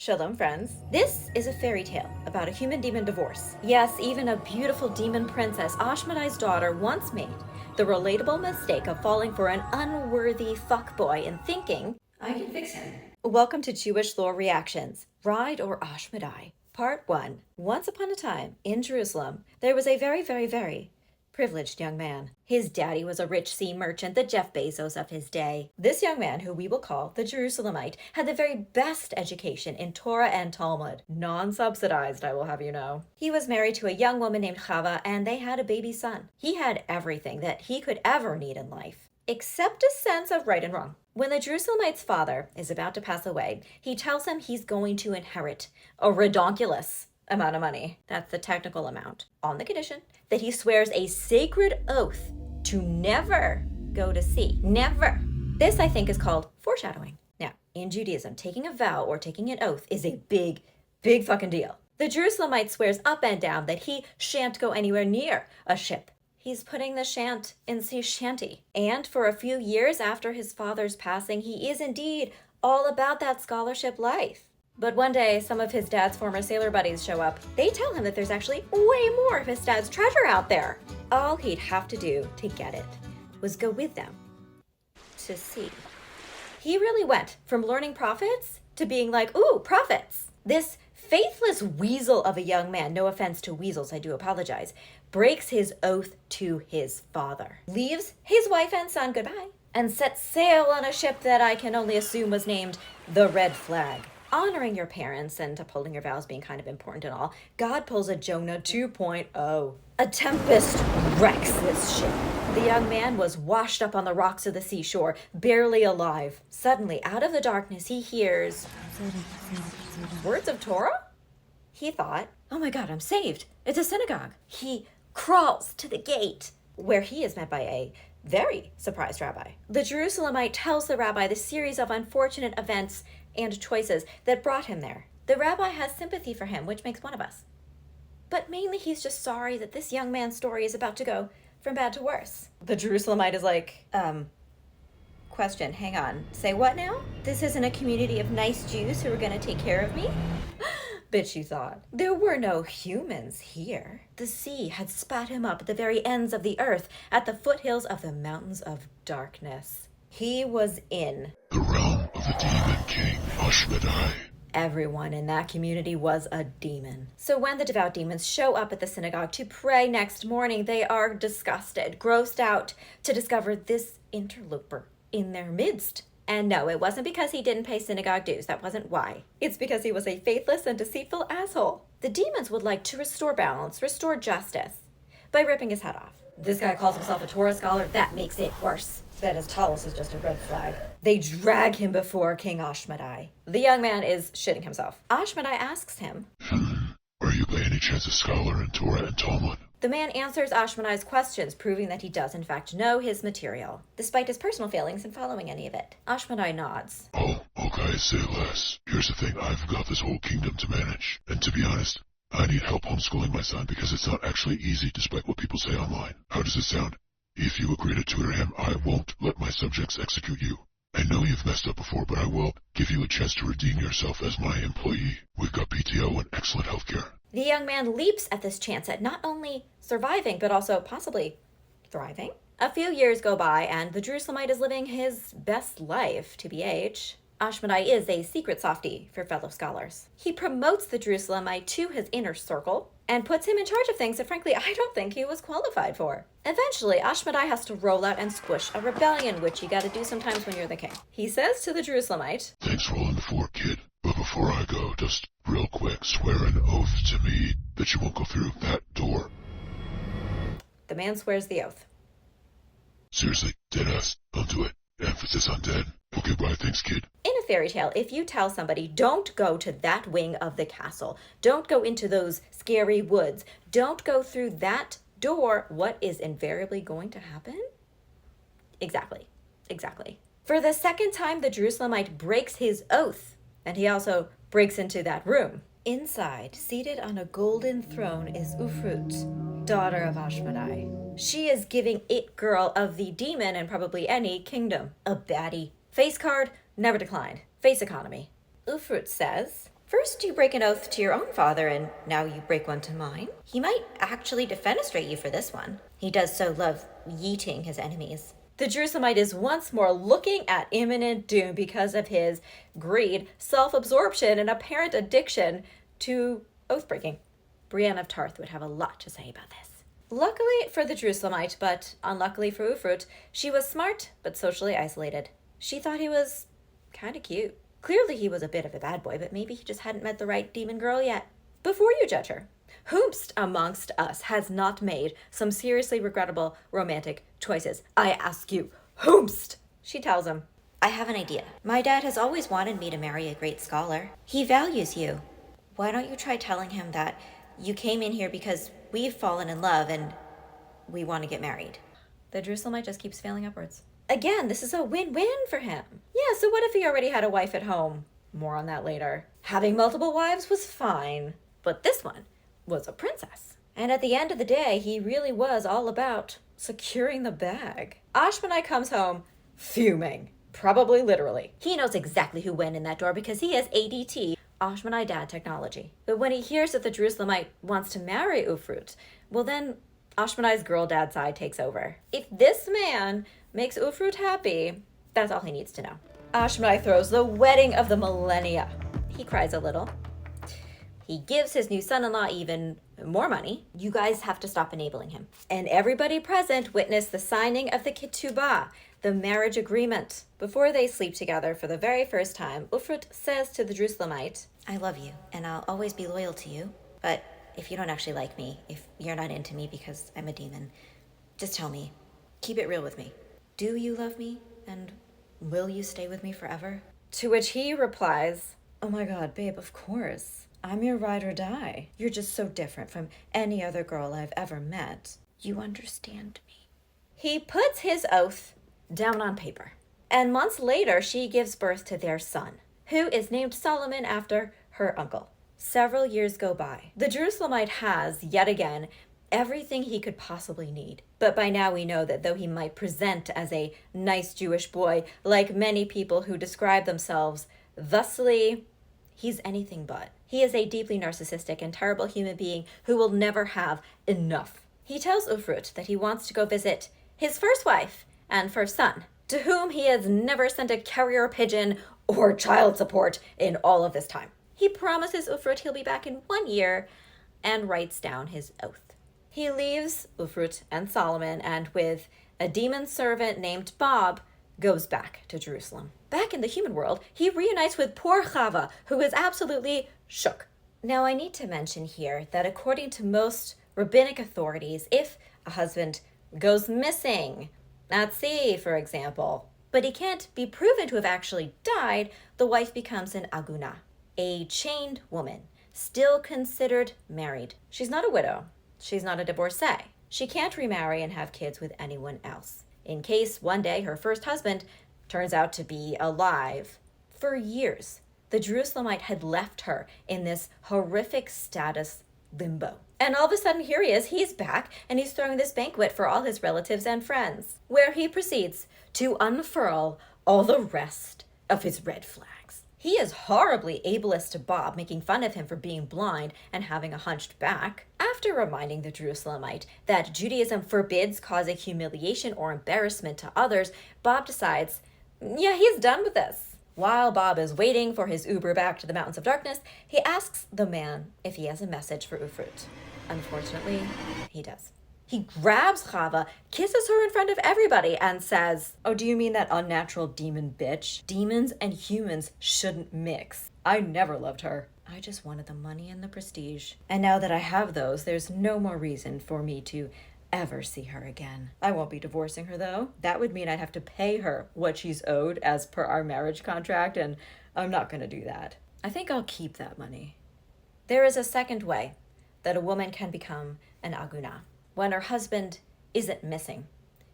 Shalom, friends. This is a fairy tale about a human-demon divorce. Yes, even a beautiful demon princess, Ashmodai's daughter, once made the relatable mistake of falling for an unworthy fuckboy and thinking, I can fix him. Welcome to Jewish Lore Reactions, Bride or Ashmodai, Part 1. Once upon a time, in Jerusalem, there was a very privileged young man. His daddy was a rich sea merchant, the Jeff Bezos of his day. This young man, who we will call the Jerusalemite, had the very best education in Torah and Talmud. Non-subsidized, I will have you know. He was married to a young woman named Chava, and they had a baby son. He had everything that he could ever need in life, except a sense of right and wrong. When the Jerusalemite's father is about to pass away, he tells him he's going to inherit a redonkulous amount of money. That's the technical amount, on the condition that he swears a sacred oath to never go to sea. Never. This, I think, is called foreshadowing. Now, in Judaism, taking a vow or taking an oath is a big fucking deal. The Jerusalemite swears up and down that he shan't go anywhere near a ship. He's putting the shan't in sea shanty. And for a few years after his father's passing, he is indeed all about that scholarship life. But one day, some of his dad's former sailor buddies show up. They tell him that there's actually way more of his dad's treasure out there. All he'd have to do to get it was go with them to sea. He really went from learning prophets to being like, ooh, prophets. This faithless weasel of a young man, no offense to weasels, I do apologize, breaks his oath to his father, leaves his wife and son goodbye, and sets sail on a ship that I can only assume was named the Red Flag. Honoring your parents and upholding your vows being kind of important and all, God pulls a Jonah 2.0. A tempest wrecks this ship. The young man was washed up on the rocks of the seashore, barely alive. Suddenly, out of the darkness, he hears words of Torah? He thought, oh my God, I'm saved. It's a synagogue. He crawls to the gate, where he is met by a very surprised rabbi. The Jerusalemite tells the rabbi the series of unfortunate events and choices that brought him there. The rabbi has sympathy for him, which makes one of us. But mainly he's just sorry that this young man's story is about to go from bad to worse. The Jerusalemite is like, question, hang on, say what now? This isn't a community of nice Jews who are gonna take care of me? Bitch, you thought. There were no humans here. The sea had spat him up at the very ends of the earth, at the foothills of the mountains of darkness. He was in the realm of the demon king, Ashmodai. Everyone in that community was a demon. So when the devout demons show up at the synagogue to pray next morning, they are disgusted, grossed out to discover this interloper in their midst. And no, it wasn't because he didn't pay synagogue dues. That wasn't why. It's because he was a faithless and deceitful asshole. The demons would like to restore balance, restore justice, by ripping his head off. This guy calls himself a Torah scholar. That makes it worse. That his talis is just a red flag. They drag him before King Ashmodai. The young man is shitting himself. Ashmodai asks him, Are you by any chance a scholar in Torah and Talmud? The man answers Ashmodai's questions, proving that he does in fact know his material, despite his personal failings in following any of it. Ashmodai nods. Oh, okay, say less. Here's the thing, I've got this whole kingdom to manage. And to be honest, I need help homeschooling my son because it's not actually easy despite what people say online. How does it sound? If you agree to tutor him, I won't let my subjects execute you. I know you've messed up before, but I will give you a chance to redeem yourself as my employee. We've got PTO and excellent healthcare. The young man leaps at this chance at not only surviving, but also possibly thriving. A few years go by, and the Jerusalemite is living his best life, TBH. Ashmodai is a secret softie for fellow scholars. He promotes the Jerusalemite to his inner circle and puts him in charge of things that frankly I don't think he was qualified for. Eventually, Ashmodai has to roll out and squish a rebellion, which you gotta do sometimes when you're the king. He says to the Jerusalemite, Thanks for rolling the floor, kid. But before I go, just real quick, swear an oath to me that you won't go through that door. The man swears the oath. Seriously, deadass, don't do it. Emphasis on dead. Okay, bye, thanks, kid. In a fairy tale, if you tell somebody, don't go to that wing of the castle, don't go into those scary woods, don't go through that door, what is invariably going to happen? Exactly. For the second time, the Jerusalemite breaks his oath, and he also breaks into that room. Inside, seated on a golden throne, is Ufrut, daughter of Ashmodai. She is giving it girl of the demon and probably any kingdom. A baddie. Face card, never declined. Face economy. Ufrut says, First you break an oath to your own father, and now you break one to mine. He might actually defenestrate you for this one. He does so love yeeting his enemies. The Jerusalemite is once more looking at imminent doom because of his greed, self-absorption, and apparent addiction to oath-breaking. Brienne of Tarth would have a lot to say about this. Luckily for the Jerusalemite, but unluckily for Ufrut, she was smart but socially isolated. She thought he was kind of cute. Clearly he was a bit of a bad boy, but maybe he just hadn't met the right demon girl yet. Before you judge her, whomst amongst us has not made some seriously regrettable romantic choices? I ask you, whomst? She tells him, I have an idea. My dad has always wanted me to marry a great scholar. He values you. Why don't you try telling him that you came in here because we've fallen in love and we want to get married? The Jerusalemite just keeps failing upwards. Again, this is a win-win for him. Yeah, so what if he already had a wife at home? More on that later. Having multiple wives was fine, but this one was a princess. And at the end of the day, he really was all about securing the bag. Ashmodai comes home fuming, probably literally. He knows exactly who went in that door because he has ADT, Ashmodai Dad technology. But when he hears that the Jerusalemite wants to marry Ufrut, well then Ashmodai's girl dad side takes over. If this man makes Ufrut happy, that's all he needs to know. Ashmodai throws the wedding of the millennia. He cries a little. He gives his new son-in-law even more money. You guys have to stop enabling him. And everybody present witnessed the signing of the ketubah, the marriage agreement. Before they sleep together for the very first time, Ufrut says to the Jerusalemite, I love you, and I'll always be loyal to you. But if you don't actually like me, if you're not into me because I'm a demon, just tell me. Keep it real with me. Do you love me? And will you stay with me forever? To which he replies, oh my God, babe, of course. I'm your ride or die. You're just so different from any other girl I've ever met. You understand me. He puts his oath down on paper. And months later, she gives birth to their son, who is named Solomon after her uncle. Several years go by. The Jerusalemite has, yet again, everything he could possibly need. But by now we know that though he might present as a nice Jewish boy, like many people who describe themselves thusly, he's anything but. He is a deeply narcissistic and terrible human being who will never have enough. He tells Ufrut that he wants to go visit his first wife and first son, to whom he has never sent a carrier pigeon or child support in all of this time. He promises Ufrut he'll be back in 1 year and writes down his oath. He leaves Ufrut and Solomon and with a demon servant named Bob goes back to Jerusalem. Back in the human world, he reunites with poor Chava, who is absolutely shook. Now I need to mention here that according to most rabbinic authorities, if a husband goes missing at sea, for example, but he can't be proven to have actually died, the wife becomes an Agunot, a chained woman, still considered married. She's not a widow. She's not a divorcee. She can't remarry and have kids with anyone else, in case one day her first husband turns out to be alive. For years, the Jerusalemite had left her in this horrific status limbo. And all of a sudden, here he is, he's back, and he's throwing this banquet for all his relatives and friends, where he proceeds to unfurl all the rest of his red flags. He is horribly ableist to Bob, making fun of him for being blind and having a hunched back. After reminding the Jerusalemite that Judaism forbids causing humiliation or embarrassment to others, Bob decides, yeah, he's done with this. While Bob is waiting for his Uber back to the Mountains of Darkness, he asks the man if he has a message for Ufrut. Unfortunately, he does. He grabs Chava, kisses her in front of everybody, and says, oh, do you mean that unnatural demon bitch? Demons and humans shouldn't mix. I never loved her. I just wanted the money and the prestige. And now that I have those, there's no more reason for me to ever see her again. I won't be divorcing her, though. That would mean I'd have to pay her what she's owed as per our marriage contract, and I'm not going to do that. I think I'll keep that money. There is a second way that a woman can become an Agunot. When her husband isn't missing,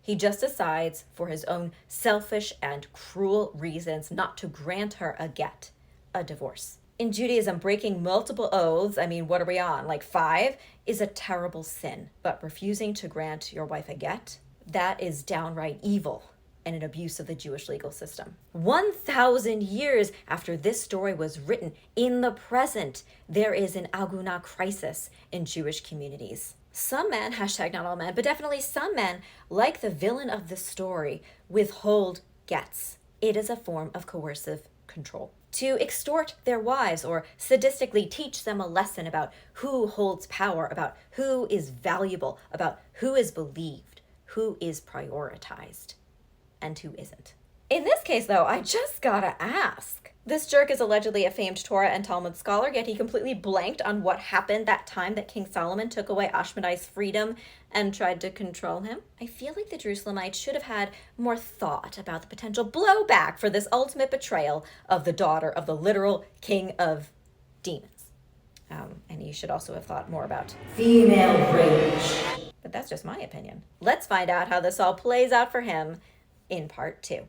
he just decides for his own selfish and cruel reasons not to grant her a get, a divorce. In Judaism, breaking multiple oaths, what are we on, like 5, is a terrible sin. But refusing to grant your wife a get, that is downright evil. and an abuse of the Jewish legal system. 1,000 years after this story was written, in the present, there is an Agunot crisis in Jewish communities. Some men, hashtag not all men, but definitely some men, like the villain of the story, withhold gets. It is a form of coercive control. To extort their wives or sadistically teach them a lesson about who holds power, about who is valuable, about who is believed, who is prioritized, and who isn't. In this case, though, I just gotta ask. This jerk is allegedly a famed Torah and Talmud scholar, yet he completely blanked on what happened that time that King Solomon took away Ashmodai's freedom and tried to control him. I feel like the Jerusalemites should have had more thought about the potential blowback for this ultimate betrayal of the daughter of the literal king of demons. And you should also have thought more about female rage. But that's just my opinion. Let's find out how this all plays out for him in part 2.